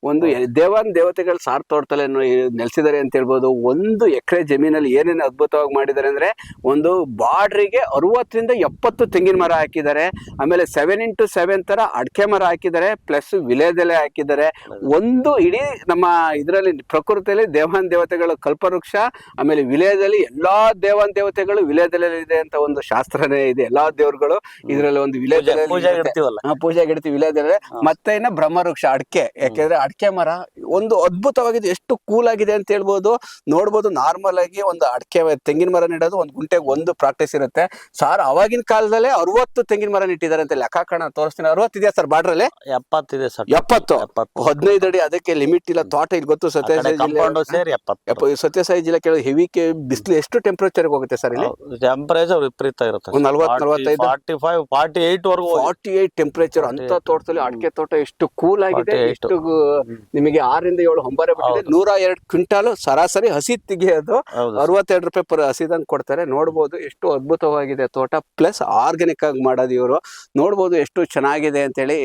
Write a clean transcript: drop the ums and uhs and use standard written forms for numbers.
ಒಂದು ದೇವತೆಗಳು ಸಾರ್ ತೋಟದಲ್ಲಿ ನೆಲೆಸಿದ್ದಾರೆ ಅಂತ ಹೇಳ್ಬೋದು. 1 ಎಕರೆ ಜಮೀನಲ್ಲಿ ಏನೇನು ಅದ್ಭುತವಾಗಿ ಮಾಡಿದ್ದಾರೆ ಅಂದ್ರೆ, ಒಂದು ಬಾರ್ಡ್ರಿಗೆ 60-70 ತೆಂಗಿನ ಮರ ಹಾಕಿದ್ದಾರೆ. ಆಮೇಲೆ 7x7 ತರ ಅಡಕೆ ಮರ ಹಾಕಿದ್ದಾರೆ, ಪ್ಲಸ್ ವಿಲೇದೆಲೆ ಹಾಕಿದ್ದಾರೆ. ಒಂದು ಇಡೀ ನಮ್ಮ ಇದರಲ್ಲಿ ಪ್ರಕೃತಿಯಲ್ಲಿ ದೇವತೆಗಳು ಕಲ್ಪವೃಕ್ಷ, ಆಮೇಲೆ ವಿಲೇದಲ್ಲಿ ಎಲ್ಲಾ ದೇವತೆಗಳು ವಿಲೇದೆಲೆ ಇದೆ ಅಂತ ಒಂದು ಶಾಸ್ತ್ರನೇ ಇದೆ. ಎಲ್ಲಾ ದೇವರುಗಳು ಇದರಲ್ಲಿ ಒಂದು ವಿಲೇದೆಲೆ ಪೂಜೆಗೆ ಇಡ್ತೀವಿ ವಿಲೇದೆಲೆ. ಮತ್ತೆ ಇನ್ನ ಬ್ರಹ್ಮವೃಕ್ಷ ಅಡಕೆ, ಯಾಕೆಂದ್ರೆ ಅಡಕೆ ಮರ ಒಂದು ಅದ್ಭುತವಾಗಿದೆ. ಎಷ್ಟು ಕೂಲ್ ಆಗಿದೆ ಅಂತ ಹೇಳ್ಬೋದು. ನೋಡ್ಬೋದು, ನಾರ್ಮಲ್ ಆಗಿ ಒಂದು ಅಡಕೆ ತೆಂಗಿನ ಮರ ನೆಡೋದು ಒಂದು ಗುಂಟೆಗೆ 1 ಪ್ರಾಕ್ಟೀಸ್ ಇರುತ್ತೆ. ಸಾರ್ ಅವಾಗಿನ ಕಾಲದಲ್ಲೇ 60 ತೆಂಗಿನ ಮರ ನೆಟ್ಟಿದ್ದಾರೆ ಅಂತ ಲೆಕ್ಕಾಕಣ ತೋರಿಸ್ತೀನಿ. 60 ಇದೆಯಾ ಸರ್ ಬಾರ್ಡ್ರಲ್ಲಿ? 70 ಇದೆ ಸರ್. 70 15 ಅಡಿ, ಅದಕ್ಕೆ ಲಿಮಿಟ್ ಇಲ್ಲ. ತೋಟ ಇಲ್ಲಿ ಗೊತ್ತು, ಸತ್ಯಸಾಯಿ ಜಿಲ್ಲೆ ಕೇಳಿ ಹೆವಿ ಬಿಸಿಲು ಎಷ್ಟು ಟೆಂಪರೇಚರ್ ಹೋಗುತ್ತೆ ಸರ್ ಇಲ್ಲಿ? ಟೆಂಪರೇಚರ್ ವಿಪರೀತ ಇರುತ್ತೆ, 40-45 48 ವರೆಗೂ 48 ಟೆಂಪರೇಚರ್. ಅಂತ ತೋಟದಲ್ಲಿ ಅಡಕೆ ತೋಟ ಎಷ್ಟು ಕೂಲ್ ಆಗಿದೆ. ಎಷ್ಟು ನಿಮಗೆ 6-7 ಹೊಂಬಾರೆ ಬಿಟ್ಟಿದೆ. 102 ಕ್ವಿಂಟಾಲ್ ಸರಾಸರಿ ಹಸಿ ತೆಗೆಯೋದು 62 ರೂಪಾಯಿ ಪರ್ ಹಸಿದಂಗ್ ಕೊಡ್ತಾರೆ. ನೋಡ್ಬೋದು ಎಷ್ಟು ಅದ್ಭುತವಾಗಿದೆ ತೋಟ, ಪ್ಲಸ್ ಆರ್ಗ್ಯಾನಿಕ್ ಆಗಿ ಮಾಡೋದು ಇವರು. ನೋಡ್ಬೋದು ಎಷ್ಟು ಚೆನ್ನಾಗಿದೆ ಅಂತೇಳಿ.